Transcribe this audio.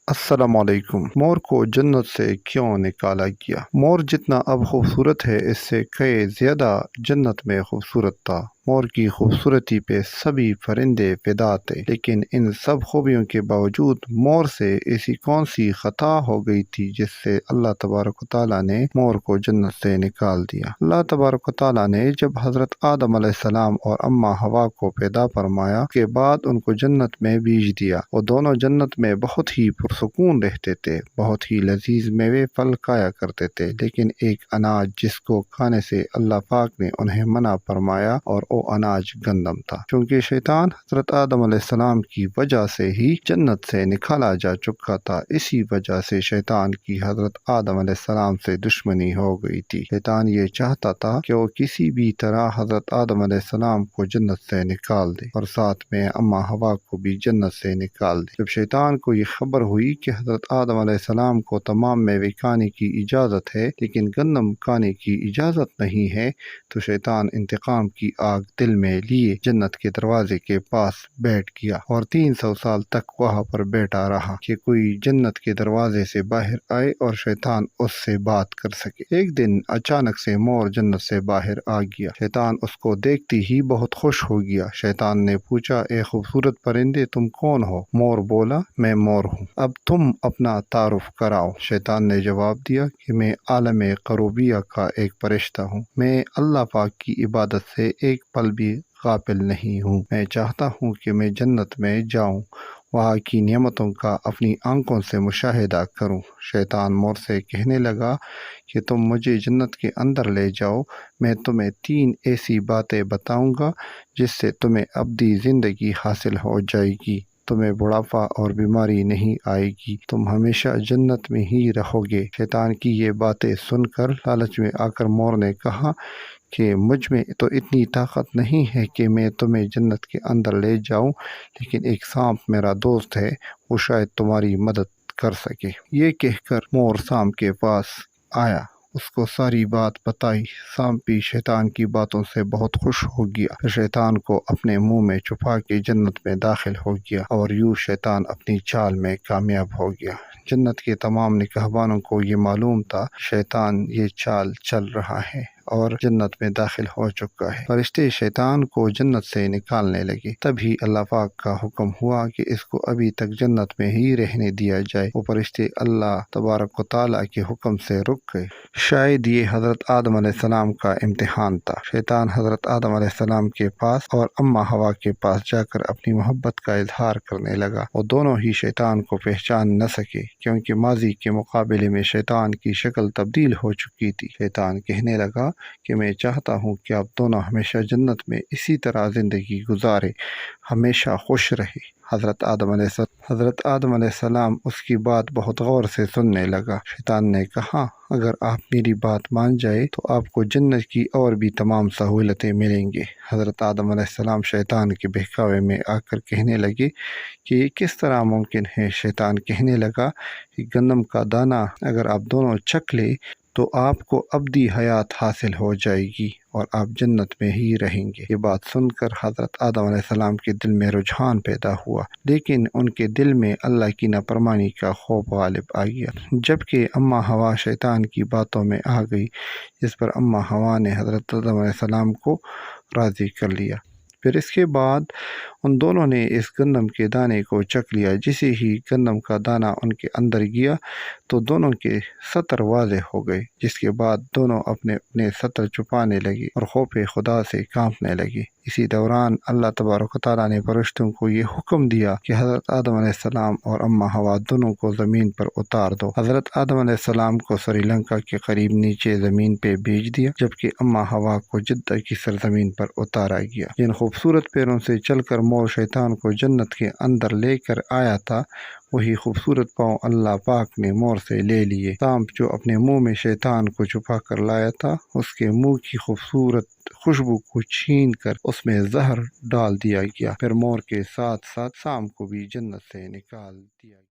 السلام علیکم۔ مور کو جنت سے کیوں نکالا گیا؟ مور جتنا اب خوبصورت ہے اس سے کئی زیادہ جنت میں خوبصورت تھا۔ مور کی خوبصورتی پہ سبھی پرندے فدا تھے، لیکن ان سب خوبیوں کے باوجود مور سے ایسی کون سی خطا ہو گئی تھی جس سے اللہ تبارک و تعالیٰ نے مور کو جنت سے نکال دیا۔ اللہ تبارک و تعالیٰ نے جب حضرت آدم علیہ السلام اور اماں حوا کو پیدا فرمایا، اس کے بعد ان کو جنت میں بیچ دیا۔ وہ دونوں جنت میں بہت ہی پرسکون رہتے تھے، بہت ہی لذیذ میوے پھل کھایا کرتے تھے، لیکن ایک اناج جس کو کھانے سے اللہ پاک نے انہیں منع فرمایا، اور وہ اناج گندم تھا۔ چونکہ شیطان حضرت آدم علیہ السلام کی وجہ سے ہی جنت سے نکالا جا چکا تھا، اسی وجہ سے شیطان کی حضرت آدم علیہ السلام سے دشمنی ہو گئی تھی۔ شیطان یہ چاہتا تھا کہ وہ کسی بھی طرح حضرت آدم علیہ السلام کو جنت سے نکال دے، اور ساتھ میں اماں حوا کو بھی جنت سے نکال دے۔ جب شیطان کو یہ خبر ہوئی کہ حضرت آدم علیہ السلام کو تمام میوے کھانے کی اجازت ہے لیکن گندم کھانے کی اجازت نہیں ہے، تو شیطان انتقام کی آگ دل میں لیے جنت کے دروازے کے پاس بیٹھ گیا، اور 300 سال تک وہاں پر بیٹھا رہا کہ کوئی جنت کے دروازے سے باہر آئے اور شیطان اس سے بات کر سکے۔ ایک دن اچانک سے مور جنت سے باہر آ گیا۔ شیطان اس کو دیکھتی ہی بہت خوش ہو گیا۔ شیطان نے پوچھا، اے خوبصورت پرندے، تم کون ہو؟ مور بولا، میں مور ہوں، اب تم اپنا تعارف کراؤ۔ شیطان نے جواب دیا کہ میں عالم قروبیہ کا ایک فرشتہ ہوں، میں اللہ پاک کی عبادت سے ایک پل بھی غافل نہیں ہوں، میں چاہتا ہوں کہ میں جنت میں جاؤں، وہاں کی نعمتوں کا اپنی آنکھوں سے مشاہدہ کروں۔ شیطان مور سے کہنے لگا کہ تم مجھے جنت کے اندر لے جاؤ، میں تمہیں 3 ایسی باتیں بتاؤں گا جس سے تمہیں ابدی زندگی حاصل ہو جائے گی، تمہیں بڑھاپا اور بیماری نہیں آئے گی، تم ہمیشہ جنت میں ہی رہو گے۔ شیطان کی یہ باتیں سن کر لالچ میں آ کر مور نے کہا کہ مجھ میں تو اتنی طاقت نہیں ہے کہ میں تمہیں جنت کے اندر لے جاؤں، لیکن ایک سانپ میرا دوست ہے، وہ شاید تمہاری مدد کر سکے۔ یہ کہہ کر مور سانپ کے پاس آیا، اس کو ساری بات بتائی۔ سانپ بھی شیطان کی باتوں سے بہت خوش ہو گیا، پھر شیطان کو اپنے منہ میں چھپا کے جنت میں داخل ہو گیا، اور یوں شیطان اپنی چال میں کامیاب ہو گیا۔ جنت کے تمام نگہبانوں کو یہ معلوم تھا شیطان یہ چال چل رہا ہے اور جنت میں داخل ہو چکا ہے۔ فرشتے شیطان کو جنت سے نکالنے لگے، تبھی اللہ پاک کا حکم ہوا کہ اس کو ابھی تک جنت میں ہی رہنے دیا جائے۔ وہ فرشتے اللہ تبارک و تعالیٰ کے حکم سے رک گئے۔ شاید یہ حضرت آدم علیہ السلام کا امتحان تھا۔ شیطان حضرت آدم علیہ السلام کے پاس اور اماں حوا کے پاس جا کر اپنی محبت کا اظہار کرنے لگا۔ وہ دونوں ہی شیطان کو پہچان نہ سکے، کیونکہ ماضی کے مقابلے میں شیطان کی شکل تبدیل ہو چکی تھی۔ شیطان کہنے لگا کہ میں چاہتا ہوں کہ آپ دونوں ہمیشہ جنت میں اسی طرح زندگی گزارے، ہمیشہ خوش رہے۔ حضرت آدم علیہ السلام اس کی بات بہت غور سے سننے لگا۔ شیطان نے کہا، اگر آپ میری بات مان جائے تو آپ کو جنت کی اور بھی تمام سہولتیں ملیں گے۔ حضرت آدم علیہ السلام شیطان کے بہکاوے میں آ کر کہنے لگے کہ یہ کس طرح ممکن ہے؟ شیطان کہنے لگا کہ گندم کا دانہ اگر آپ دونوں چکھ لے تو آپ کو ابدی حیات حاصل ہو جائے گی اور آپ جنت میں ہی رہیں گے۔ یہ بات سن کر حضرت آدم علیہ السلام کے دل میں رجحان پیدا ہوا، لیکن ان کے دل میں اللہ کی نافرمانی کا خوف غالب آ گیا۔ جبکہ اماں حوا شیطان کی باتوں میں آ گئی، جس پر اماں حوا نے حضرت آدم علیہ السلام کو راضی کر لیا۔ پھر اس کے بعد ان دونوں نے اس گندم کے دانے کو چکھ لیا۔ جیسے ہی گندم کا دانہ ان کے اندر گیا تو دونوں کے سطر واضح ہو گئے، جس کے بعد دونوں اپنے اپنے سطر چھپانے لگے اور خوف خدا سے کانپنے لگے۔ اسی دوران اللہ تبارک و تعالیٰ نے فرشتوں کو یہ حکم دیا کہ حضرت آدم علیہ السلام اور اماں حوا دونوں کو زمین پر اتار دو۔ حضرت آدم علیہ السلام کو سری لنکا کے قریب نیچے زمین پہ بھیج دیا، جبکہ اماں حوا کو جدہ کی سرزمین پر اتارا گیا۔ جن خوبصورت پیروں سے چل کر مور شیطان کو جنت کے اندر لے کر آیا تھا، وہی خوبصورت پاؤں اللہ پاک نے مور سے لے لیے۔ سانپ جو اپنے منہ میں شیطان کو چھپا کر لایا تھا، اس کے منہ کی خوبصورت خوشبو کو چھین کر اس میں زہر ڈال دیا گیا۔ پھر مور کے ساتھ ساتھ سانپ کو بھی جنت سے نکال دیا گیا۔